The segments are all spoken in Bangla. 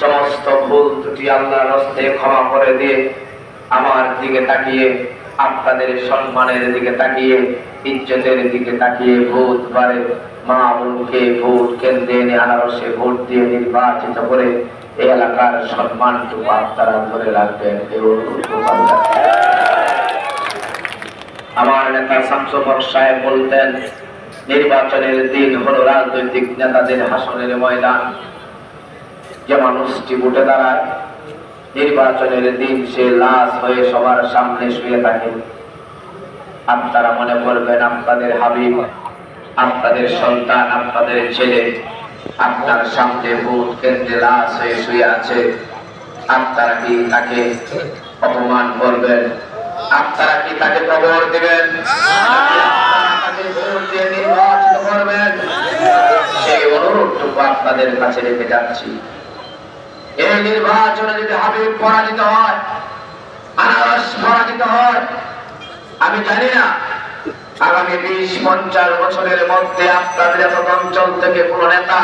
সমস্ত ভুল ত্রুটি আল্লাহর হস্তে ক্ষমা করে দিয়ে আমার দিকে তাকিয়ে, আপনাদের সম্মানের দিকে তাকিয়ে, ইজ্জতের দিকে তাকিয়ে ভোট বারে মা বোনকে ভোট কেন্দ্রে এনে আনারসে ভোট দিয়ে নির্বাচিত করে এই এলাকার সম্মানটুকু আপনারা ধরে রাখবেন। আমার নেতা শামসুল হক সাহেব বলতেন, নির্বাচনের দিন হলো রাজনৈতিক নেতাদের হাসনের ময়দান। যে মানুষটি ভোটে দাঁড়ায়, নির্বাচনের দিন সে লাশ হয়ে সবার সামনে শুয়ে থাকে। আপনারা মনে করবেন আপনাদের হাবিব, আপনাদের সন্তান, আপনাদের ছেলে আপনার সামনে ভোট কেন্দ্রে লাশ হয়ে শুয়ে আছে। আপনারা কি তাকে অপমান করবেন? আপনারা কি তাকে কবর দিবেন? নির্বাচিত করবেন? সেই অনুরোধটুকু আপনাদের কাছে রেখে যাচ্ছি। এই নির্বাচনে যদি হাবিব পরাজিত হয়, আনারস পরাজিত হয়, আমি জানি না আগামী 20-50 বছরের মধ্যে আপনাদের এত অঞ্চল থেকে কোন নেতা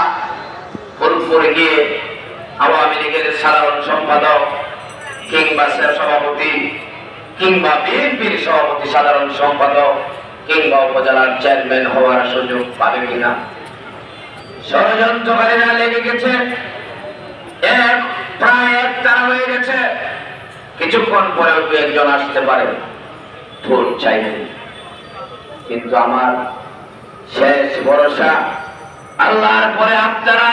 ফুলপুরে গিয়ে আওয়ামী লীগের সাধারণ সম্পাদক কিংবা সভাপতি কিংবা বিএনপির সভাপতি সাধারণ সম্পাদক কিংবা উপজেলার চেয়ারম্যান হওয়ার সুযোগ পাবে কিনা? ষড়যন্ত্রকারীরা লেগে গেছে, প্রায় একটানা হয়ে গেছে। কিছুক্ষণ পরেও দু একজন আসতে পারে ভোট চাইবে, কিন্তু আমার শেষ ভরসা আল্লাহর পরে আপনারা।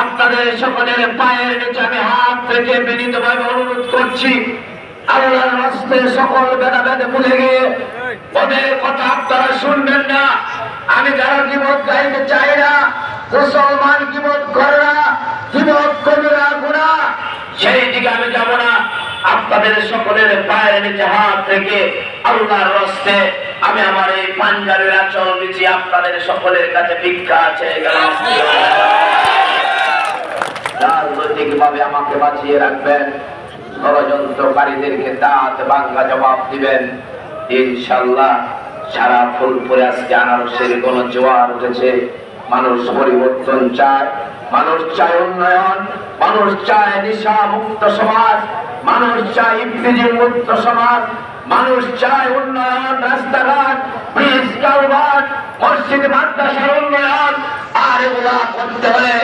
আপনাদের সকলের পায়ের নিচে আমি হাত রেখে বিনীতভাবে অনুরোধ করছি, আল্লাহর রাস্তে সকল ভেদাভেদ ভুলে গিয়ে ওদের কথা আপনারা শুনবেন না। আমি যারা গীবত গাইতে চাই না, মুসলমান গীবত করে না, গীবত কবিরা গুনাহ, সেই দিকে আমি যাব না। আপনাদের সকলের পায়ের নিচে হাত রেখে আল্লাহর রাস্তে আমি আমার এই পাঞ্জাবের আঁচল দিচ্ছি, আপনাদের সকলের কাছে ভিক্ষা আছে গেলাম। রাজনৈতিকভাবে আমাকে বাঁচিয়ে রাখবেন, ষড়যন্ত্রকারীদেরকে দাঁত ভাঙা জবাব দিবেন ইনশাআল্লাহ। সারা ফুলপুরে আজকে আনারসের কোন জোয়ার উঠেছে। মানুষ পরিবর্তন চায়, মানুষ চায় উন্নয়ন, মানুষ চায় নেশা মুক্ত সমাজ, মানুষ চায় ইফতিজি মুক্ত সমাজ, মানুষ চায় উন্নয়ন, রাস্তাঘাট, ব্রিজ, কালভার্ট, মসজিদ, মাদ্রাসার উন্নয়ন। আর এগুলা করতে হলে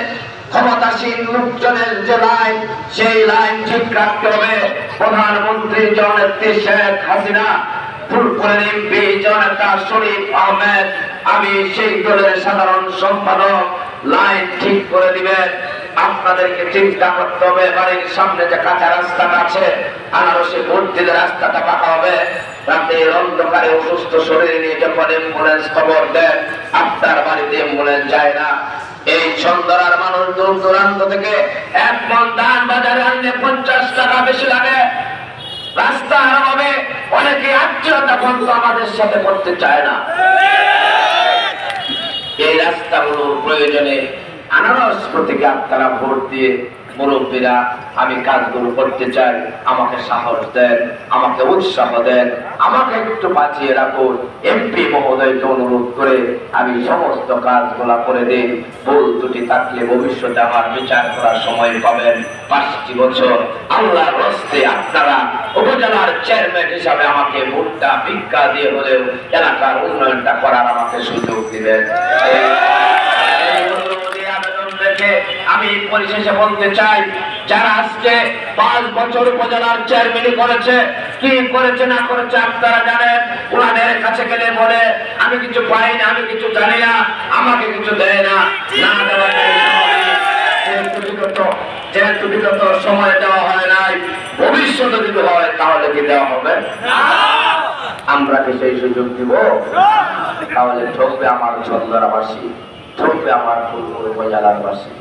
ক্ষমতাসীন লোকজনের যে লাইন, সেই লাইন ঠিক রাখতে হবে। প্রধানমন্ত্রী জননেত্রী শেখ হাসিনা, ফুলপুরের এমপি জননেতা শরীফ আহমেদ, আমি সেই দলের সাধারণ সম্পাদক, লাইন ঠিক করে দিবেন। আপনাদেরকে চিন্তা করতে হবে, বাড়ির সামনে যে কাঁচা রাস্তাটা আছে, আনারসে ভোট দিলে রাস্তাটা পাকা হবে। রাতের অন্ধকারে অসুস্থ শরীর নিয়ে যখন অ্যাম্বুলেন্স খবর দেন, আপনার বাড়িতে অ্যাম্বুলেন্স যায় না। এই সন্ধ্যার মানুষ দূর দূরান্ত থেকে এক মন ধান বাজারে আনলে 50 টাকা বেশি লাগে। রাস্তা হবে, অনেকে আত্মীয়তা বন্ধু আমাদের সাথে করতে চায় না। এই রাস্তাগুলোর প্রয়োজনে আনারস প্রতীকে আপনারা ভোট দিয়ে মুরব্বীরা আমি কাজগুলো করতে চাই, আমাকে সাহস দেন, আমাকে উৎসাহ দেন, আমাকে একটু বাঁচিয়ে রাখুন। এমপি মহোদয়কে অনুরোধ করে আমি সমস্ত কাজগুলা করে দিই। ভুল ত্রুটি থাকলে ভবিষ্যতে আমার বিচার করার সময় পাবেন। 5টি বছর আল্লাহর রাস্তে আপনারা উপজেলার চেয়ারম্যান হিসাবে আমাকে ভোটটা ভিক্ষা দিয়ে হলেও এলাকার উন্নয়নটা করার আমাকে সুযোগ দিবেন। আমি পরিশেষে বলতে চাই, যারা আজকে 5 বছর উপজেলার চেয়ারম্যান করেছে, কি করেছে না করেছে আপনারা জানেন। ওনাদের কাছে গেলে বলে আমি কিছু পাই না, আমি কিছু জানি না, আমাকে কিছু দেয় না, না দেওয়া যেহেতু বিগত সময় দেওয়া হয় নাই, ভবিষ্যতে যদি হয় তাহলে কি দেওয়া হবে? আমরা কি সেই সুযোগ দিব? তাহলে ঠকবে আমার ছন্দরাবাসী, ঠকবে আমার ফুলপুর উপজেলার বাসী।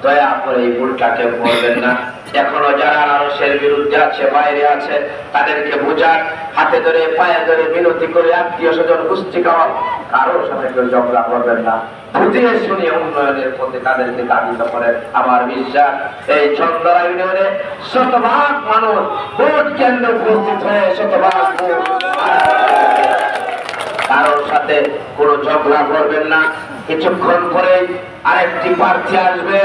দয়া করে এই ভুলটাকে করবেন না। এখনো যারা আনারসের বিরুদ্ধে আছে, বাইরে আছে, তাদেরকে বোঝান, হাতে ধরে পায়ে ধরে বিনতি করে আত্মীয় স্বজন গোষ্ঠী খাওয়া, কারোর সাথে কেউ ঝগড়া করবেন না। বুঝিয়ে শুনিয়ে উন্নয়নের প্রতি তাদেরকে দাবিত করেন। আমার বিশ্বাস এই ছন্দরা ইউনিয়নে শতভাগ মানুষ ভোট কেন্দ্রে উপস্থিত হয়ে শতভাগ কারোর সাথে কোনো ঝগড়া করবেন না। কিছুক্ষণ পরে আরেকটি প্রার্থী আসবে,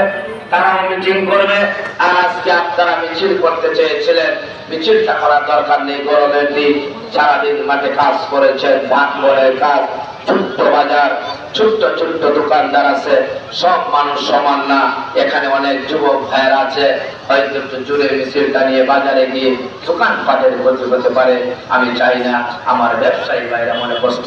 তারাও মিটিং করবে। আর আজকে আপনারা মিছিল করতে চেয়েছিলেন, মিছিলটা করার দরকার নেই। গরমের দিন সারাদিন মাঠে কাজ করেছেন, ধান বনের কাজ, ছোট্ট বাজার, ছোট্ট ছোট্ট দোকানদার আছে, সব মানুষ সমান না। এখানে অনেক যুবক ভাইয়ের আছে, হয়তো একটু জুড়ে মিছিলটা নিয়ে বাজারে গিয়ে দোকানপাটের ক্ষতি হতে পারে। আমি চাই না আমার ব্যবসায়ী ভাইরা মনে কষ্ট